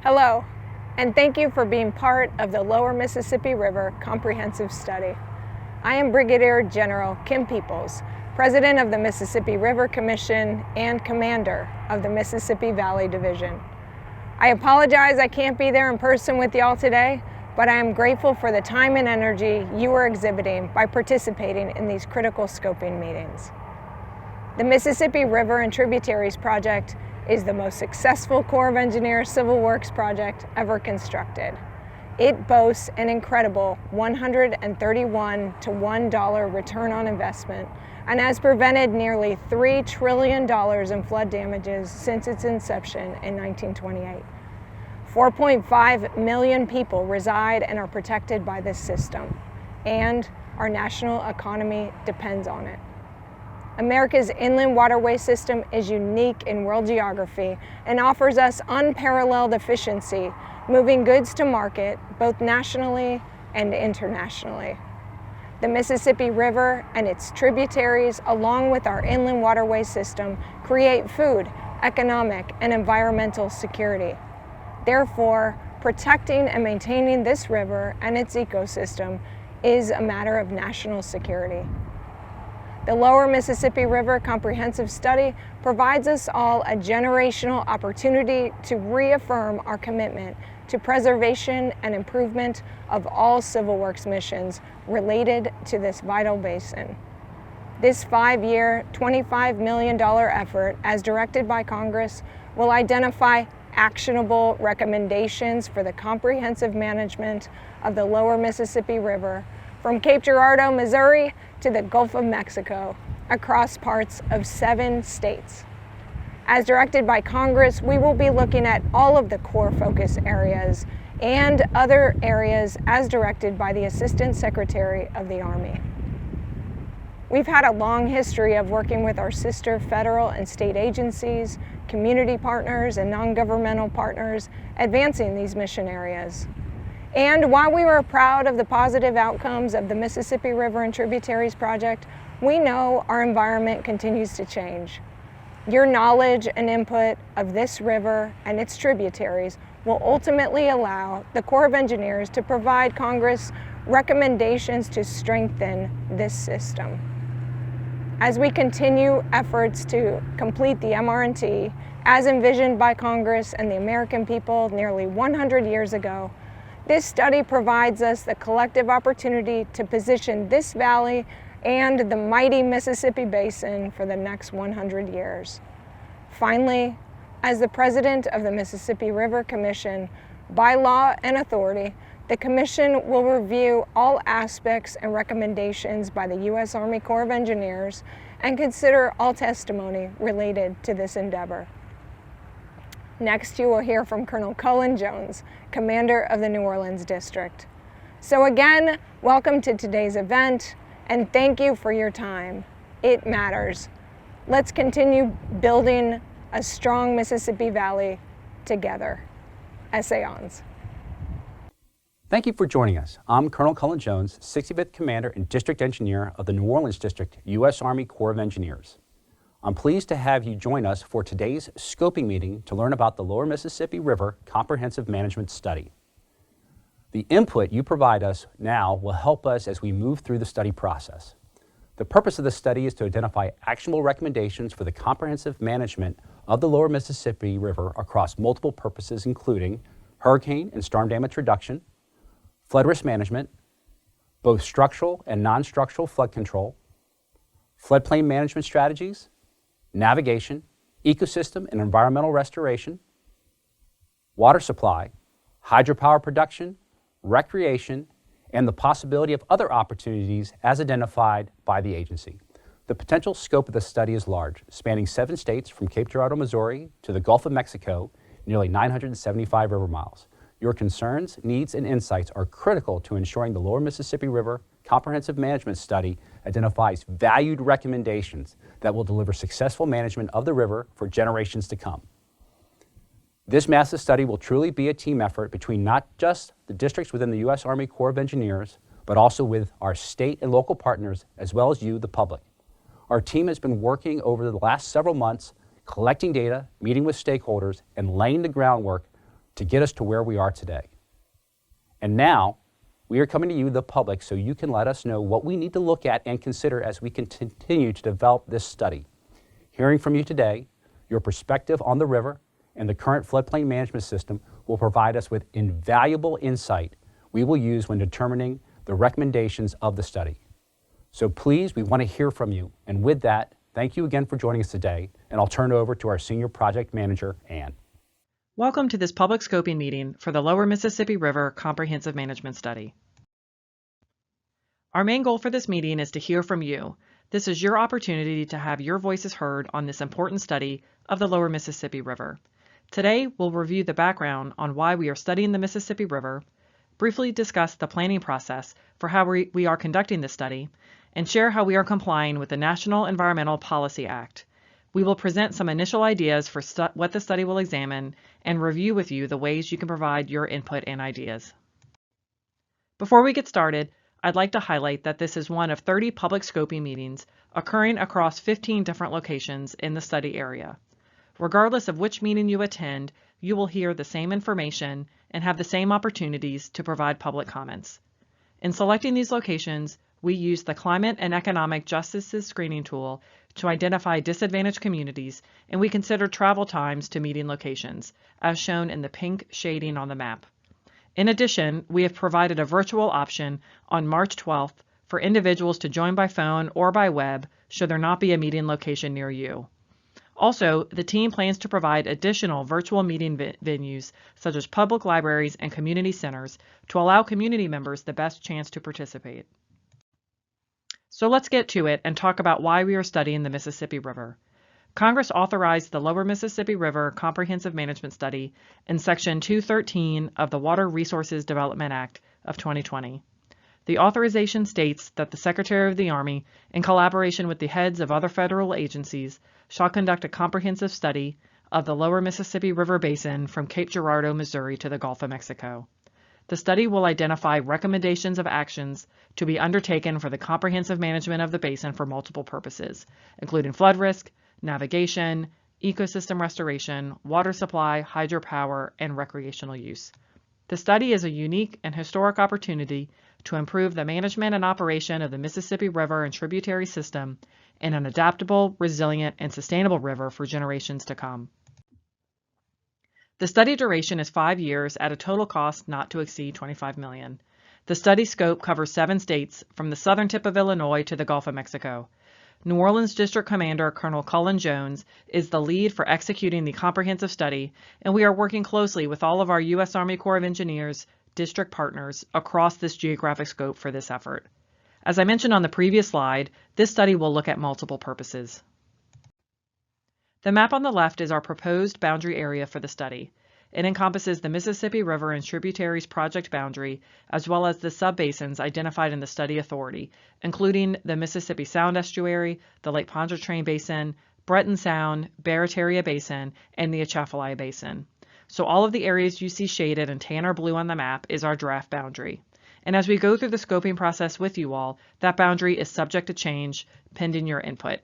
Hello, and thank you for being part of the Lower Mississippi River Comprehensive Study. I am Brigadier General Kim Peeples, President of the Mississippi River Commission and Commander of the Mississippi Valley Division. I apologize I can't be there in person with y'all today, but I am grateful for the time and energy you are exhibiting by participating in these critical scoping meetings. The Mississippi River and Tributaries Project is the most successful Corps of Engineers civil works project ever constructed. It boasts an incredible 131 to $1 return on investment and has prevented nearly $3 trillion in flood damages since its inception in 1928. 4.5 million people reside and are protected by this system, and our national economy depends on it. America's inland waterway system is unique in world geography and offers us unparalleled efficiency, moving goods to market both nationally and internationally. The Mississippi River and its tributaries, along with our inland waterway system, create food, economic, and environmental security. Therefore, protecting and maintaining this river and its ecosystem is a matter of national security. The Lower Mississippi River Comprehensive Study provides us all a generational opportunity to reaffirm our commitment to preservation and improvement of all civil works missions related to this vital basin. This 5-year, $25 million effort, as directed by Congress, will identify actionable recommendations for the comprehensive management of the Lower Mississippi River from Cape Girardeau, Missouri, to the Gulf of Mexico, across parts of 7 states. As directed by Congress, we will be looking at all of the core focus areas and other areas as directed by the Assistant Secretary of the Army. We've had a long history of working with our sister federal and state agencies, community partners, and non-governmental partners advancing these mission areas. And while we were proud of the positive outcomes of the Mississippi River and Tributaries Project, we know our environment continues to change. Your knowledge and input of this river and its tributaries will ultimately allow the Corps of Engineers to provide Congress recommendations to strengthen this system. As we continue efforts to complete the MR&T, as envisioned by Congress and the American people nearly 100 years ago, this study provides us the collective opportunity to position this valley and the mighty Mississippi Basin for the next 100 years. Finally, as the President of the Mississippi River Commission, by law and authority, the Commission will review all aspects and recommendations by the U.S. Army Corps of Engineers and consider all testimony related to this endeavor. Next, you will hear from Colonel Cullen Jones, Commander of the New Orleans District. So again, welcome to today's event, and thank you for your time. It matters. Let's continue building a strong Mississippi Valley together. Essayons. Thank you for joining us. I'm Colonel Cullen Jones, 65th Commander and District Engineer of the New Orleans District, U.S. Army Corps of Engineers. I'm pleased to have you join us for today's scoping meeting to learn about the Lower Mississippi River Comprehensive Management Study. The input you provide us now will help us as we move through the study process. The purpose of the study is to identify actionable recommendations for the comprehensive management of the Lower Mississippi River across multiple purposes, including hurricane and storm damage reduction, flood risk management, both structural and non-structural flood control, floodplain management strategies, navigation, ecosystem and environmental restoration, water supply, hydropower production, recreation, and the possibility of other opportunities as identified by the agency. The potential scope of the study is large, spanning 7 states from Cape Girardeau, Missouri to the Gulf of Mexico, nearly 975 river miles. Your concerns, needs, and insights are critical to ensuring the Lower Mississippi River Comprehensive Management Study identifies valued recommendations that will deliver successful management of the river for generations to come. This massive study will truly be a team effort between not just the districts within the U.S. Army Corps of Engineers, but also with our state and local partners, as well as you, the public. Our team has been working over the last several months, collecting data, meeting with stakeholders, and laying the groundwork to get us to where we are today. And now, we are coming to you, the public, so you can let us know what we need to look at and consider as we continue to develop this study. Hearing from you today, your perspective on the river and the current floodplain management system will provide us with invaluable insight we will use when determining the recommendations of the study. So please, we want to hear from you. And with that, thank you again for joining us today, and I'll turn it over to our Senior Project Manager, Ann. Welcome to this public scoping meeting for the Lower Mississippi River Comprehensive Management Study. Our main goal for this meeting is to hear from you. This is your opportunity to have your voices heard on this important study of the Lower Mississippi River. Today, we'll review the background on why we are studying the Mississippi River, briefly discuss the planning process for how we are conducting this study, and share how we are complying with the National Environmental Policy Act. We will present some initial ideas for what the study will examine and review with you the ways you can provide your input and ideas. Before we get started, I'd like to highlight that this is one of 30 public scoping meetings occurring across 15 different locations in the study area. Regardless of which meeting you attend, you will hear the same information and have the same opportunities to provide public comments. In selecting these locations, we use the Climate and Economic Justice Screening Tool to identify disadvantaged communities, and we consider travel times to meeting locations, as shown in the pink shading on the map. In addition, we have provided a virtual option on March 12th for individuals to join by phone or by web should there not be a meeting location near you. Also, the team plans to provide additional virtual meeting venues such as public libraries and community centers to allow community members the best chance to participate. So let's get to it and talk about why we are studying the Mississippi River. Congress authorized the Lower Mississippi River Comprehensive Management Study in Section 213 of the Water Resources Development Act of 2020. The authorization states that the Secretary of the Army, in collaboration with the heads of other federal agencies, shall conduct a comprehensive study of the Lower Mississippi River Basin from Cape Girardeau, Missouri to the Gulf of Mexico. The study will identify recommendations of actions to be undertaken for the comprehensive management of the basin for multiple purposes, including flood risk, navigation, ecosystem restoration, water supply, hydropower, and recreational use. The study is a unique and historic opportunity to improve the management and operation of the Mississippi River and tributary system in an adaptable, resilient, and sustainable river for generations to come. The study duration is 5 years at a total cost not to exceed $25 million. The study scope covers 7 states from the southern tip of Illinois to the Gulf of Mexico. New Orleans District Commander Colonel Cullen Jones is the lead for executing the comprehensive study, and we are working closely with all of our U.S. Army Corps of Engineers district partners across this geographic scope for this effort. As I mentioned on the previous slide, this study will look at multiple purposes. The map on the left is our proposed boundary area for the study. It encompasses the Mississippi River and tributaries project boundary, as well as the subbasins identified in the study authority, including the Mississippi Sound Estuary, the Lake Pontchartrain Basin, Breton Sound, Barataria Basin, and the Atchafalaya Basin. So all of the areas you see shaded in tan or blue on the map is our draft boundary. And as we go through the scoping process with you all, that boundary is subject to change pending your input.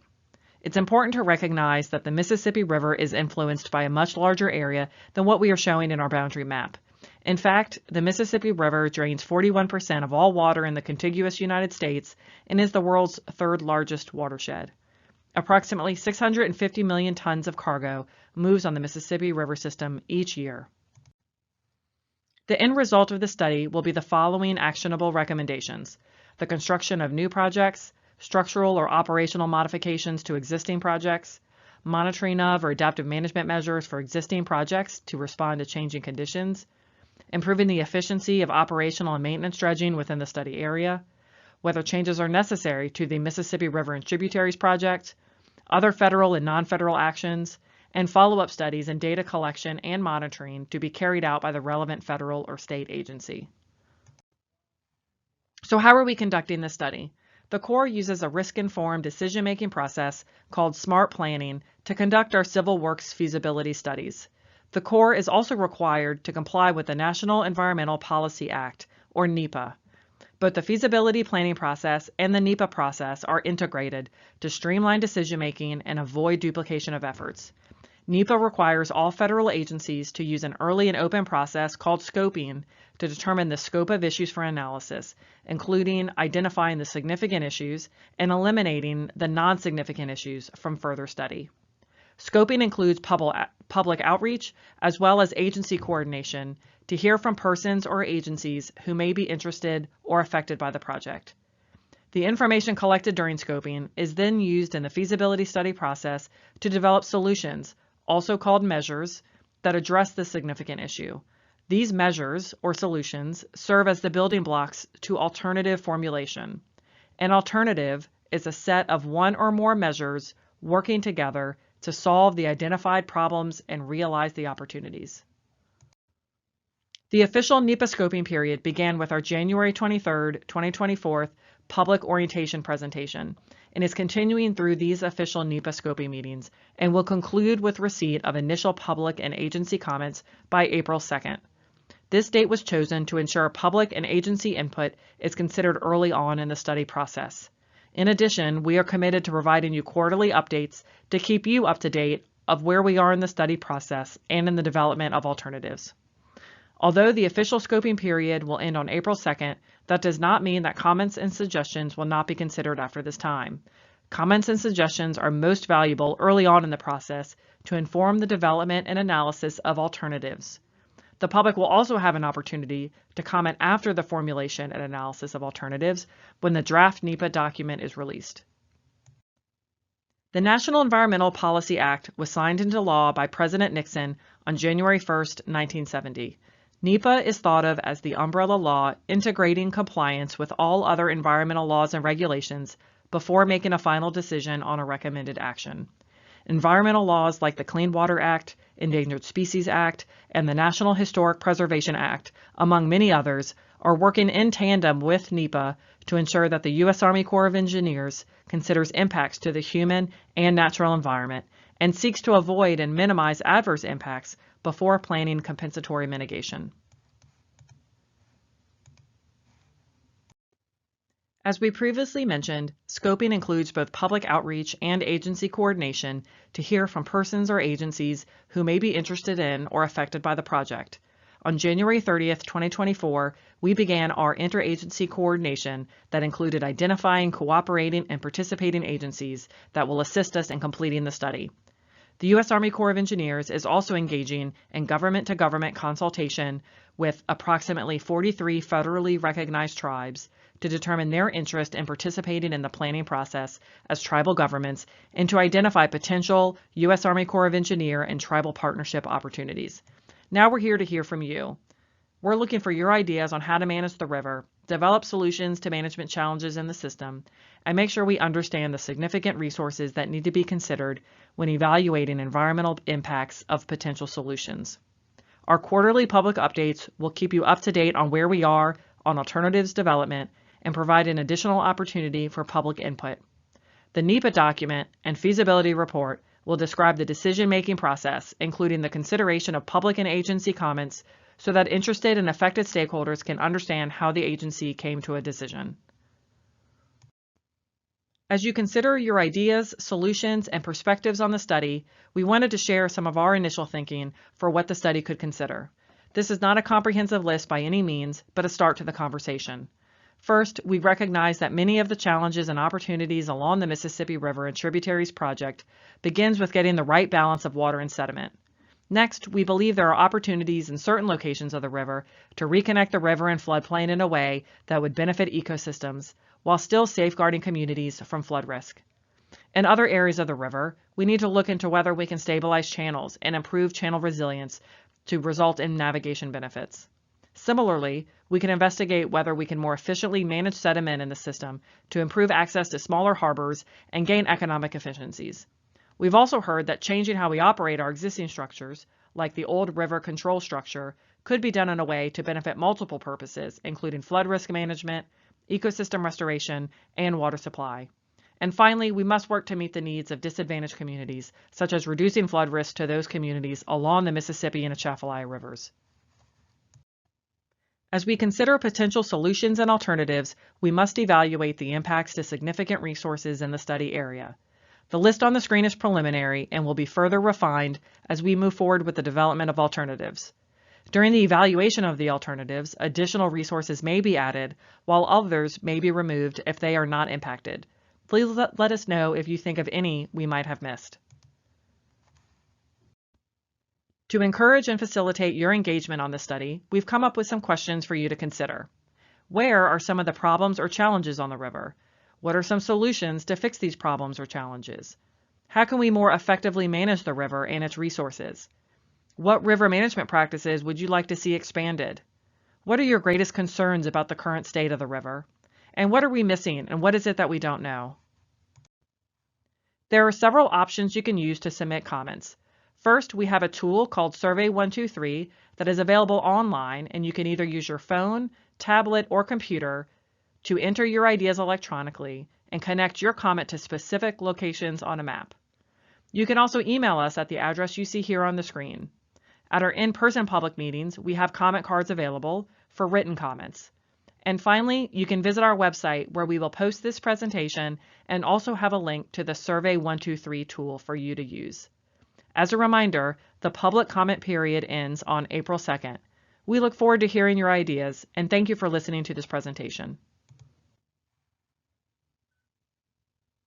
It's important to recognize that the Mississippi River is influenced by a much larger area than what we are showing in our boundary map. In fact, the Mississippi River drains 41% of all water in the contiguous United States and is the world's 3rd largest watershed. Approximately 650 million tons of cargo moves on the Mississippi River system each year. The end result of the study will be the following actionable recommendations: the construction of new projects, structural or operational modifications to existing projects, monitoring of or adaptive management measures for existing projects to respond to changing conditions, improving the efficiency of operational and maintenance dredging within the study area, whether changes are necessary to the Mississippi River and Tributaries Project, other federal and non-federal actions, and follow-up studies and data collection and monitoring to be carried out by the relevant federal or state agency. So how are we conducting this study? The Corps uses a risk-informed decision-making process called SMART planning to conduct our civil works feasibility studies. The Corps is also required to comply with the National Environmental Policy Act, or NEPA. Both the feasibility planning process and the NEPA process are integrated to streamline decision-making and avoid duplication of efforts. NEPA requires all federal agencies to use an early and open process called scoping to determine the scope of issues for analysis, including identifying the significant issues and eliminating the non-significant issues from further study. Scoping includes public outreach as well as agency coordination to hear from persons or agencies who may be interested or affected by the project. The information collected during scoping is then used in the feasibility study process to develop solutions, also called measures, that address the significant issue. These measures, or solutions, serve as the building blocks to alternative formulation. An alternative is a set of one or more measures working together to solve the identified problems and realize the opportunities. The official NEPA scoping period began with our January 23, 2024 public orientation presentation and is continuing through these official NEPA scoping meetings and will conclude with receipt of initial public and agency comments by April 2nd. This date was chosen to ensure public and agency input is considered early on in the study process. In addition, we are committed to providing you quarterly updates to keep you up to date of where we are in the study process and in the development of alternatives. Although the official scoping period will end on April 2nd, that does not mean that comments and suggestions will not be considered after this time. Comments and suggestions are most valuable early on in the process to inform the development and analysis of alternatives. The public will also have an opportunity to comment after the formulation and analysis of alternatives when the draft NEPA document is released. The National Environmental Policy Act was signed into law by President Nixon on January 1, 1970. NEPA is thought of as the umbrella law integrating compliance with all other environmental laws and regulations before making a final decision on a recommended action. Environmental laws like the Clean Water Act, Endangered Species Act, and the National Historic Preservation Act, among many others, are working in tandem with NEPA to ensure that the U.S. Army Corps of Engineers considers impacts to the human and natural environment and seeks to avoid and minimize adverse impacts before planning compensatory mitigation. As we previously mentioned, scoping includes both public outreach and agency coordination to hear from persons or agencies who may be interested in or affected by the project. On January 30th, 2024, we began our interagency coordination that included identifying, cooperating, and participating agencies that will assist us in completing the study. The U.S. Army Corps of Engineers is also engaging in government-to-government consultation with approximately 43 federally recognized tribes to determine their interest in participating in the planning process as tribal governments and to identify potential U.S. Army Corps of Engineer and tribal partnership opportunities. Now we're here to hear from you. We're looking for your ideas on how to manage the river, develop solutions to management challenges in the system, and make sure we understand the significant resources that need to be considered when evaluating environmental impacts of potential solutions. Our quarterly public updates will keep you up to date on where we are on alternatives development and provide an additional opportunity for public input. The NEPA document and feasibility report will describe the decision-making process, including the consideration of public and agency comments, so that interested and affected stakeholders can understand how the agency came to a decision. As you consider your ideas, solutions, and perspectives on the study, we wanted to share some of our initial thinking for what the study could consider. This is not a comprehensive list by any means, but a start to the conversation. First, we recognize that many of the challenges and opportunities along the Mississippi River and Tributaries project begins with getting the right balance of water and sediment. Next, we believe there are opportunities in certain locations of the river to reconnect the river and floodplain in a way that would benefit ecosystems while still safeguarding communities from flood risk. In other areas of the river, we need to look into whether we can stabilize channels and improve channel resilience to result in navigation benefits. Similarly, we can investigate whether we can more efficiently manage sediment in the system to improve access to smaller harbors and gain economic efficiencies. We've also heard that changing how we operate our existing structures, like the old river control structure, could be done in a way to benefit multiple purposes, including flood risk management, ecosystem restoration, and water supply. And finally, we must work to meet the needs of disadvantaged communities, such as reducing flood risk to those communities along the Mississippi and Atchafalaya rivers. As we consider potential solutions and alternatives, we must evaluate the impacts to significant resources in the study area. The list on the screen is preliminary and will be further refined as we move forward with the development of alternatives. During the evaluation of the alternatives, additional resources may be added, while others may be removed if they are not impacted. Please let us know if you think of any we might have missed. To encourage and facilitate your engagement on the study, we've come up with some questions for you to consider. Where are some of the problems or challenges on the river? What are some solutions to fix these problems or challenges? How can we more effectively manage the river and its resources? What river management practices would you like to see expanded? What are your greatest concerns about the current state of the river? And what are we missing, and what is it that we don't know? There are several options you can use to submit comments. First, we have a tool called Survey 123 that is available online, and you can either use your phone, tablet, or computer to enter your ideas electronically and connect your comment to specific locations on a map. You can also email us at the address you see here on the screen. At our in-person public meetings, we have comment cards available for written comments. And finally, you can visit our website where we will post this presentation and also have a link to the Survey 123 tool for you to use. As a reminder, the public comment period ends on April 2nd. We look forward to hearing your ideas, and thank you for listening to this presentation.